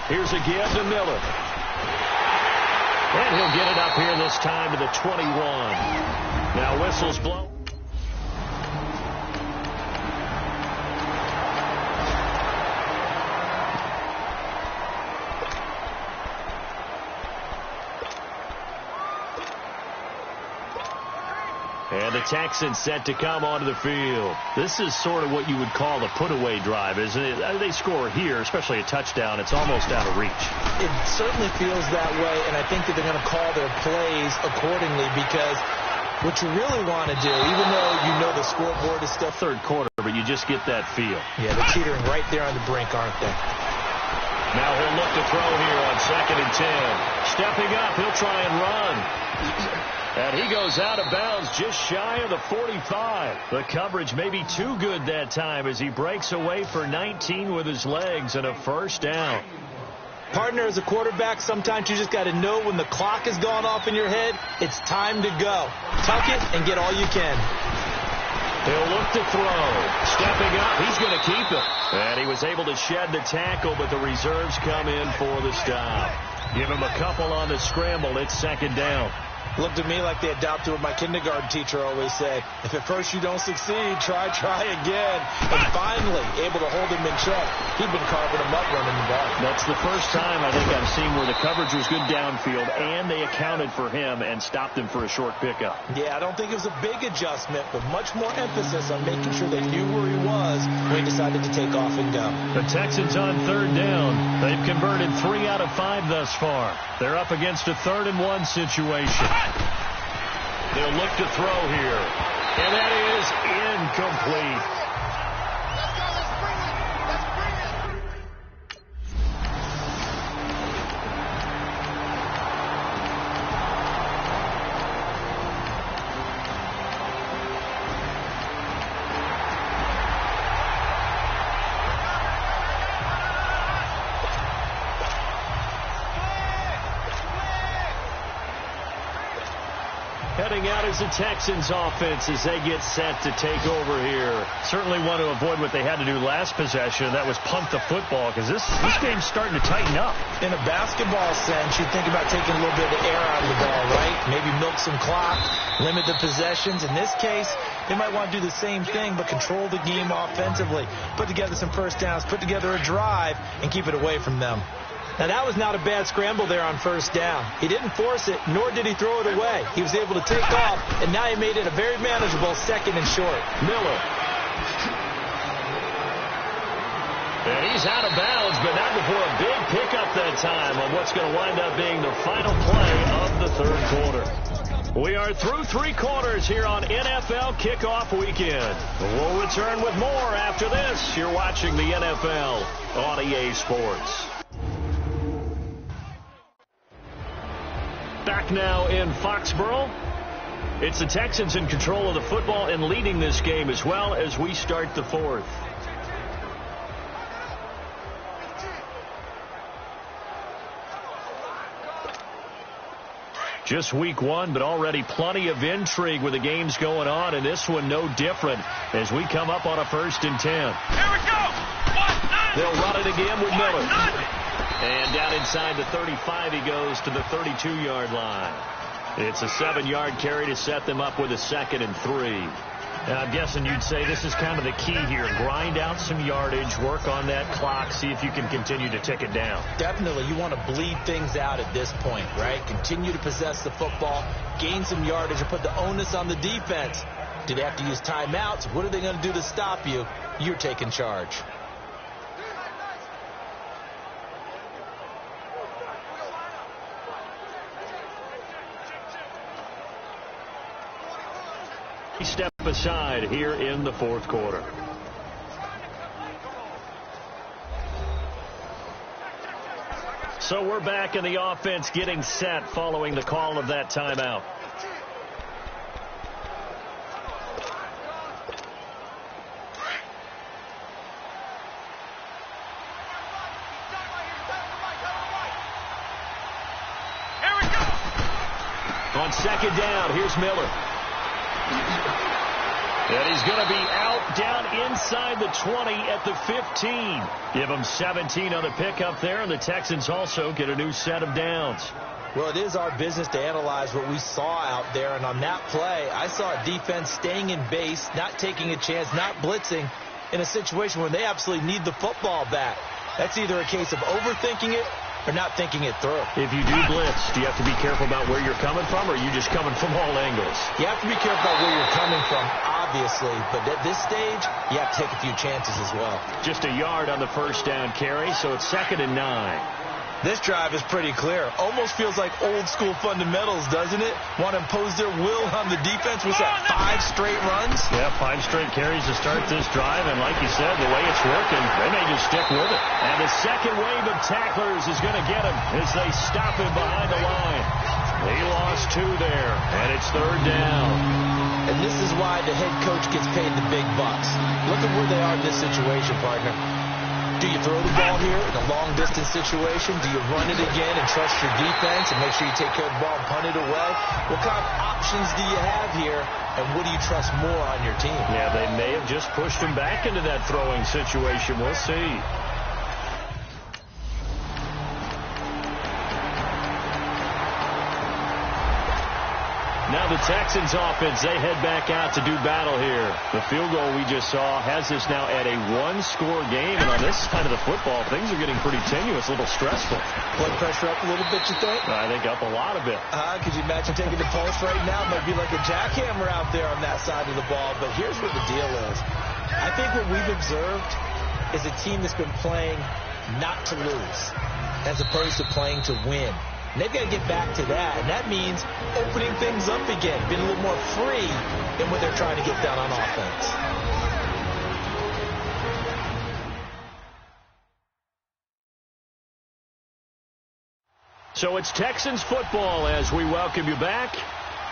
Here's a give to Miller. And he'll get it up here this time to the 21. Now whistles blow. And the Texans set to come onto the field. This is sort of what you would call the put-away drive, isn't it? They score here, especially a touchdown. It's almost out of reach. It certainly feels that way, and I think that they're going to call their plays accordingly because what you really want to do, even though you know the scoreboard is still third quarter, but you just get that feel. Yeah, they're teetering right there on the brink, aren't they? Now he'll look to throw here on 2nd and 10. Stepping up, he'll try and run. And he goes out of bounds just shy of the 45. The coverage may be too good that time as he breaks away for 19 with his legs and a first down. Partner, as a quarterback, sometimes you just got to know when the clock has gone off in your head, it's time to go. Tuck it and get all you can. He'll look to throw. Stepping up, he's going to keep it. And he was able to shed the tackle, but the reserves come in for the stop. Give him a couple on the scramble. It's 2nd down. Looked at me like they adopted what my kindergarten teacher always said. If at first you don't succeed, try again. And finally, able to hold him in check. He'd been carving him up running the ball. That's the first time I think I've seen where the coverage was good downfield, and they accounted for him and stopped him for a short pickup. Yeah, I don't think it was a big adjustment, but much more emphasis on making sure they knew where he was when he decided to take off and go. The Texans on 3rd down. They've converted 3 out of 5 thus far. They're up against a 3rd and 1 situation. They'll look to throw here. And that is incomplete. Heading out is the Texans offense as they get set to take over here. Certainly want to avoid what they had to do last possession, and that was punt the football, because this game's starting to tighten up. In a basketball sense, you think about taking a little bit of the air out of the ball, right? Maybe milk some clock, limit the possessions. In this case, they might want to do the same thing, but control the game offensively. Put together some first downs, put together a drive, and keep it away from them. Now, that was not a bad scramble there on 1st down. He didn't force it, nor did he throw it away. He was able to take off, and now he made it a very manageable 2nd and short. Miller. And he's out of bounds, but not before a big pickup that time on what's going to wind up being the final play of the 3rd quarter. We are through 3 quarters here on NFL Kickoff Weekend. We'll return with more after this. You're watching the NFL on EA Sports. Back now in Foxborough. It's the Texans in control of the football and leading this game as well as we start the 4th. Just week 1, but already plenty of intrigue with the games going on, and this one no different as we come up on a 1st and 10. Here we go! They'll run it again with Miller. And down inside the 35, he goes to the 32-yard line. It's a 7-yard carry to set them up with a 2nd and 3. And I'm guessing you'd say this is kind of the key here. Grind out some yardage, work on that clock, see if you can continue to tick it down. Definitely. You want to bleed things out at this point, right? Continue to possess the football, gain some yardage, and put the onus on the defense. Do they have to use timeouts? What are they going to do to stop you? You're taking charge. Step aside here in the 4th quarter. So we're back in the offense getting set following the call of that timeout. Here we go! On 2nd down, here's Miller. And he's going to be out down inside the 20 at the 15. Give them 17 on the pickup there, and the Texans also get a new set of downs. Well, it is our business to analyze what we saw out there, and on that play, I saw a defense staying in base, not taking a chance, not blitzing in a situation where they absolutely need the football back. That's either a case of overthinking it or not thinking it through. If you do blitz, do you have to be careful about where you're coming from, or are you just coming from all angles? You have to be careful about where you're coming from, obviously, but at this stage, you have to take a few chances as well. Just a yard on the first down carry, so it's 2nd and 9. This drive is pretty clear. Almost feels like old school fundamentals, doesn't it? Want to impose their will on the defense. Was that 5 straight runs? Yeah, 5 straight carries to start this drive, and like you said, the way it's working, they may just stick with it. And the second wave of tacklers is going to get him as they stop him behind the line. He lost 2 there, and it's 3rd down. And this is why the head coach gets paid the big bucks. Look at where they are in this situation, partner. Do you throw the ball here in a long-distance situation? Do you run it again and trust your defense and make sure you take care of the ball and punt it away? What kind of options do you have here, and what do you trust more on your team? Yeah, they may have just pushed him back into that throwing situation. We'll see. Now the Texans offense, they head back out to do battle here. The field goal we just saw has this now at a 1-score game. And on this side of the football, things are getting pretty tenuous, a little stressful. Blood pressure up a little bit, you think? I think up a lot of it. Could you imagine taking the pulse right now? It might be like a jackhammer out there on that side of the ball. But here's what the deal is. I think what we've observed is a team that's been playing not to lose as opposed to playing to win. And they've got to get back to that, and that means opening things up again, being a little more free than what they're trying to get done on offense. So it's Texans football as we welcome you back.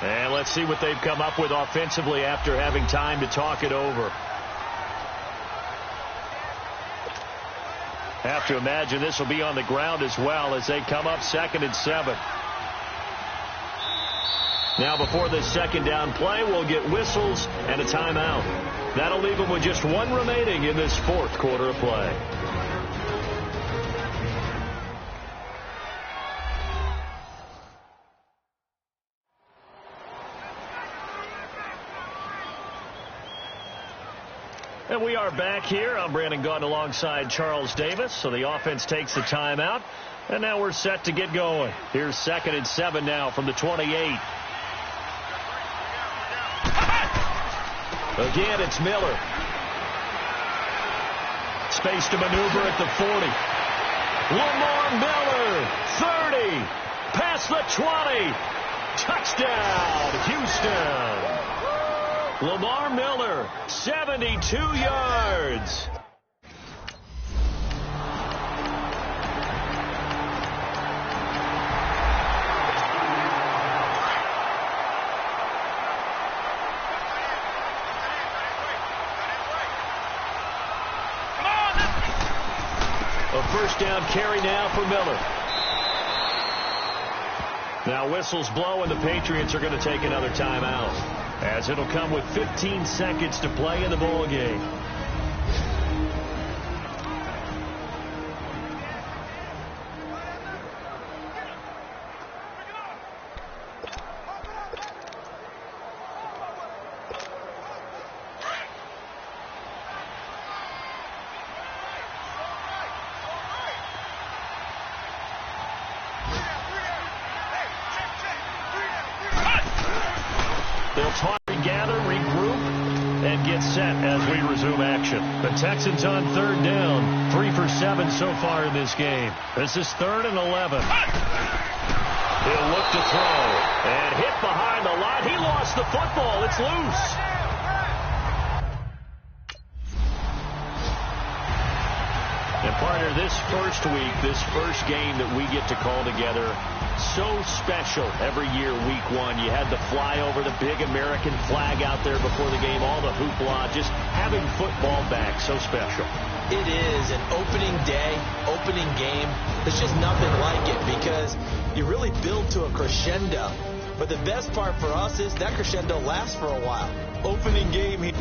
And let's see what they've come up with offensively after having time to talk it over. Have to imagine this will be on the ground as well as they come up 2nd and 7. Now before this 2nd down play, we'll get whistles and a timeout. That'll leave them with just 1 remaining in this 4th quarter of play. And we are back here. I'm Brandon Gaudin alongside Charles Davis. So the offense takes the timeout. And now we're set to get going. Here's 2nd and 7 now from the 28. Again, it's Miller. Space to maneuver at the 40. Lamar Miller, 30. Past the 20. Touchdown, Houston. Lamar Miller, 72 yards. A first down carry now for Miller. Now whistles blow, and the Patriots are going to take another timeout, as it'll come with 15 seconds to play in the ball game. They'll talk together, regroup, and get set as we resume action. The Texans on 3rd down, 3 for 7 so far in this game. This is 3rd and 11. He'll look to throw and hit behind the line. He lost the football. It's loose. And partner, this first week, this first game that we get to call together, so special every year, week 1. You had the flyover, the big American flag out there before the game, all the hoopla, just having football back, so special. It is an opening day, opening game. There's just nothing like it because you really build to a crescendo. But the best part for us is that crescendo lasts for a while. Opening game here.